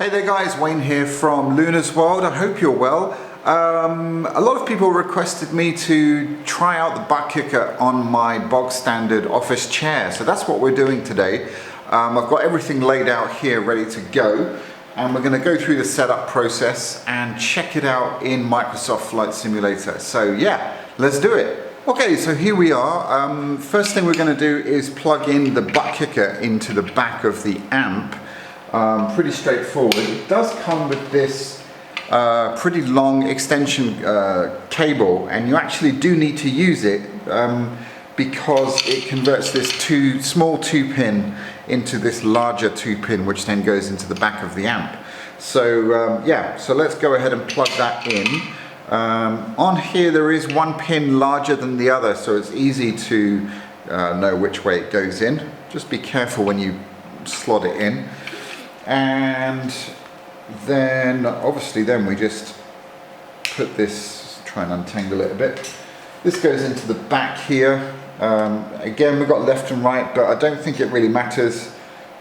Hey there guys, Wayne here from Luna's World. I hope you're well. A lot of people requested me to try out the Buttkicker on my bog standard office chair. So that's what we're doing today. I've got everything laid out here ready to go. And we're going to go through the setup process and check it out in Microsoft Flight Simulator. So yeah, let's do it. Okay, so here we are. First thing we're going to do is plug in the Buttkicker into the back of the amp. Pretty straightforward. It does come with this pretty long extension cable, and you actually do need to use it because it converts this small 2-pin into this larger 2-pin, which then goes into the back of the amp. So yeah, so let's go ahead and plug that in. On here there is one pin larger than the other, so it's easy to know which way it goes in. Just be careful when you slot it in. And then obviously we just put this, try and untangle it a bit. This goes into the back here. Again, we've got left and right, but I don't think it really matters.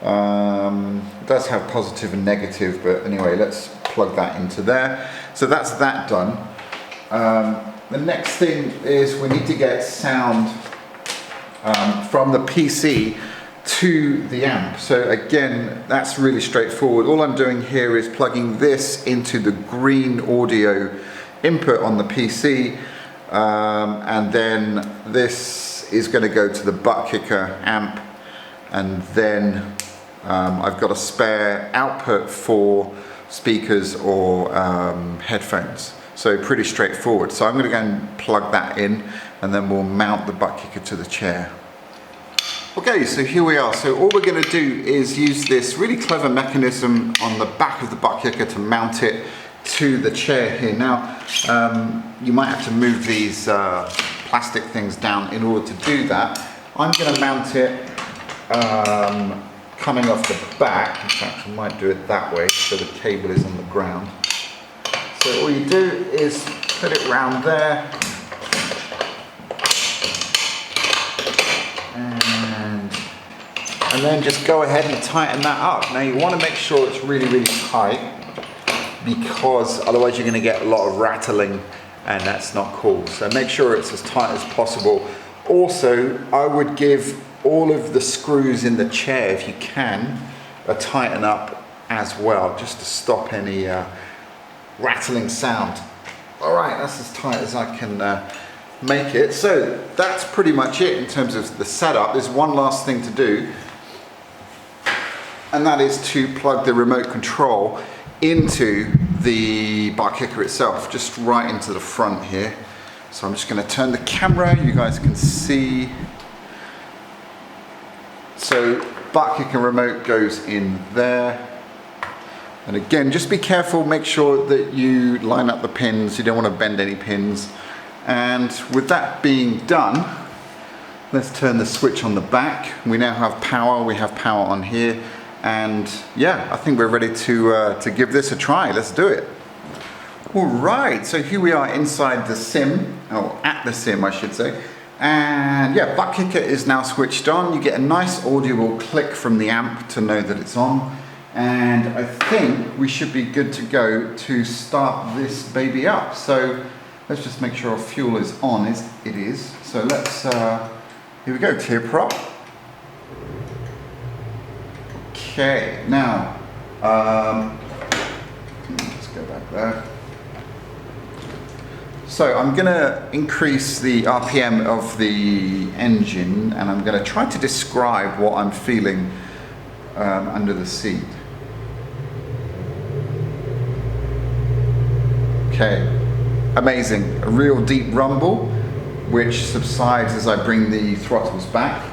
It does have positive and negative, but anyway, let's plug that into there. So that's that done. The next thing is we need to get sound from the PC to the amp. So again, that's really straightforward. All I'm doing here is plugging this into the green audio input on the PC, and then this is going to go to the Buttkicker amp, and then I've got a spare output for speakers or headphones. So pretty straightforward. So I'm going to go and plug that in, and then we'll mount the Buttkicker to the chair. Okay, so here we are. So all we're going to do is use this really clever mechanism on the back of the Buttkicker to mount it to the chair here. Now, you might have to move these plastic things down in order to do that. I'm going to mount it coming off the back. In fact, I might do it that way so the cable is on the ground. So all you do is put it round there. And then just go ahead and tighten that up. Now you want to make sure it's really, really tight, because otherwise you're going to get a lot of rattling, and that's not cool. So make sure it's as tight as possible. Also, I would give all of the screws in the chair, if you can, a tighten up as well, just to stop any rattling sound. All right, that's as tight as I can make it. So that's pretty much it in terms of the setup. There's one last thing to do, and that is to plug the remote control into the Buttkicker itself, just right into the front here. So I'm just going to turn the camera, you guys can see. So Buttkicker remote goes in there. And again, just be careful, make sure that you line up the pins, you don't want to bend any pins. And with that being done, let's turn the switch on the back. We now have power, we have power on here. And yeah, I think we're ready to give this a try. Let's do it. All right, so here we are inside the sim, or at the sim I should say. And yeah, Buttkicker is now switched on. You get a nice audible click from the amp to know that it's on. And I think we should be good to go to start this baby up. So let's just make sure our fuel is on. It is. So let's, here we go, clear prop. Okay, now, let's go back there. So I'm going to increase the RPM of the engine, and I'm going to try to describe what I'm feeling under the seat. Okay, amazing. A real deep rumble, which subsides as I bring the throttles back.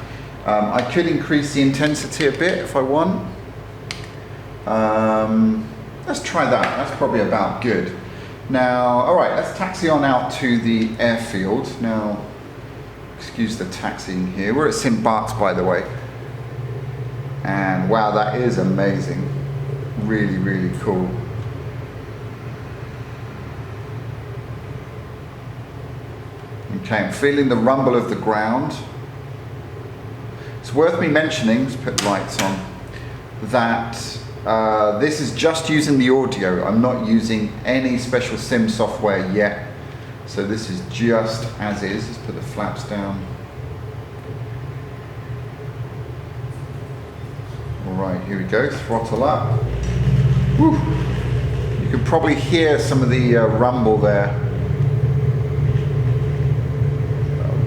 I could increase the intensity a bit if I want. Let's try that. That's probably about good. Now, all right, let's taxi on out to the airfield. Now, excuse the taxiing here. We're at St. Bart's, by the way. And wow, that is amazing. Really, really cool. Okay, I'm feeling the rumble of the ground. It's worth me mentioning, let's put lights on, that this is just using the audio. I'm not using any special sim software yet. So this is just as is. Let's put the flaps down. All right, here we go, throttle up. Woo. You can probably hear some of the rumble there.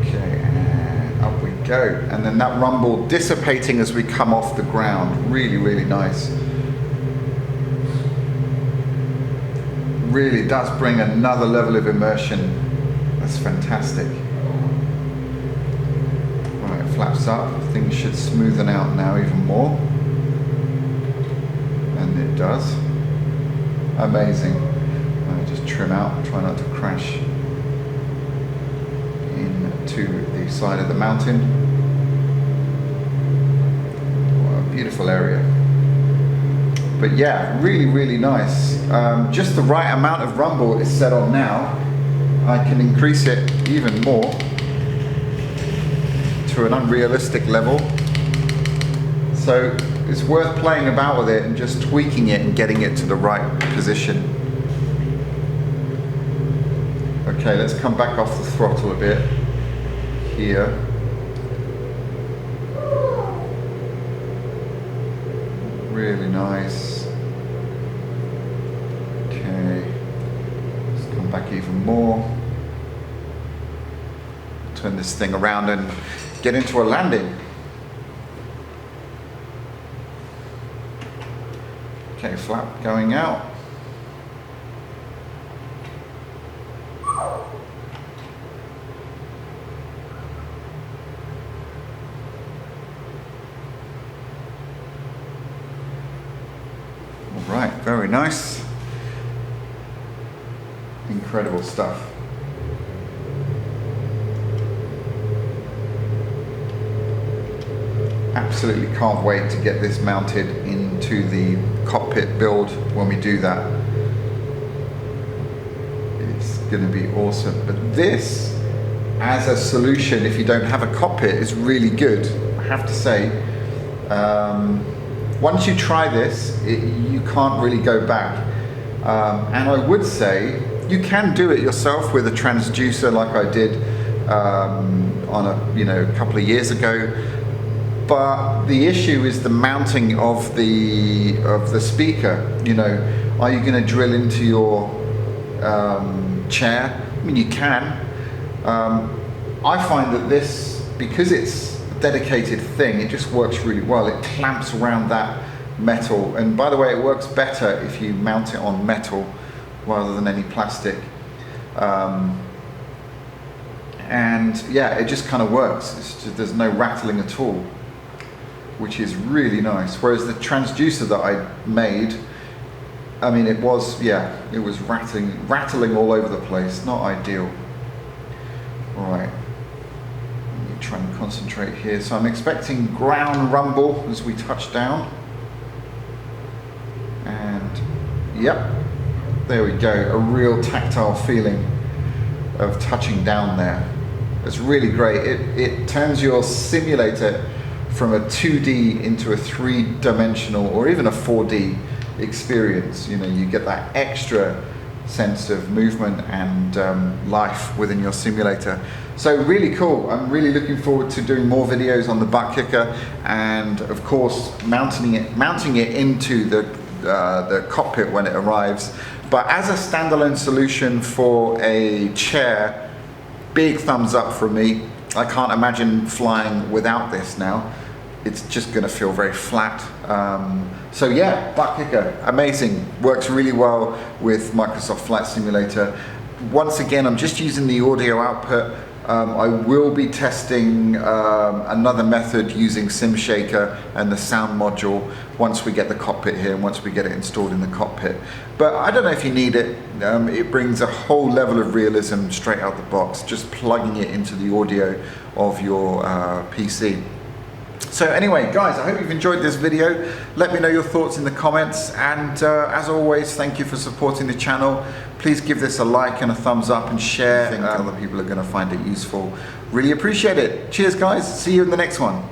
Okay, and up we go. And then that rumble dissipating as we come off the ground. Really, really nice. Really does bring another level of immersion. That's fantastic. Right, flaps up. Things should smoothen out now even more. And it does. Amazing. I'll just trim out, try not to crash into the side of the mountain. What a beautiful area. But yeah, really, really nice. Just the right amount of rumble is set on now. I can increase it even more to an unrealistic level. So it's worth playing about with it and just tweaking it and getting it to the right position. Okay, let's come back off the throttle a bit here. Really nice. Okay, let's come back even more. Turn this thing around and get into a landing. Okay, flap going out. All right, very nice. Incredible stuff. Absolutely can't wait to get this mounted into the cockpit build when we do that. It's going to be awesome. But this, as a solution, if you don't have a cockpit, is really good. I have to say, once you try this, you can't really go back. And I would say you can do it yourself with a transducer, like I did on a couple of years ago. But the issue is the mounting of the speaker. Are you going to drill into your chair? I mean, you can. I find that this, because it's a dedicated thing, it just works really well. It clamps around that metal, and by the way, it works better if you mount it on metal rather than any plastic. And yeah, it just kind of works. There's no rattling at all, which is really nice. Whereas the transducer that I made, I mean, it was rattling all over the place. Not ideal. All right, let me try and concentrate here. So I'm expecting ground rumble as we touch down. And yep, there we go. A real tactile feeling of touching down there. It's really great. It turns your simulator from a 2D into a 3-dimensional or even a 4D experience. You get that extra sense of movement and life within your simulator. So really cool. I'm really looking forward to doing more videos on the Buttkicker, and of course mounting it into the cockpit when it arrives. But as a standalone solution for a chair, big thumbs up from me. I can't imagine flying without this now. It's just going to feel very flat. So yeah, Buttkicker, amazing. Works really well with Microsoft Flight Simulator. Once again, I'm just using the audio output. I will be testing another method using SimShaker and the sound module once we get the cockpit here and once we get it installed in the cockpit. But I don't know if you need it. It brings a whole level of realism straight out the box, just plugging it into the audio of your PC. So anyway, guys, I hope you've enjoyed this video. Let me know your thoughts in the comments, and as always, thank you for supporting the channel. Please give this a like and a thumbs up and share. I think other people are going to find it useful. Really appreciate it. Cheers, guys. See you in the next one.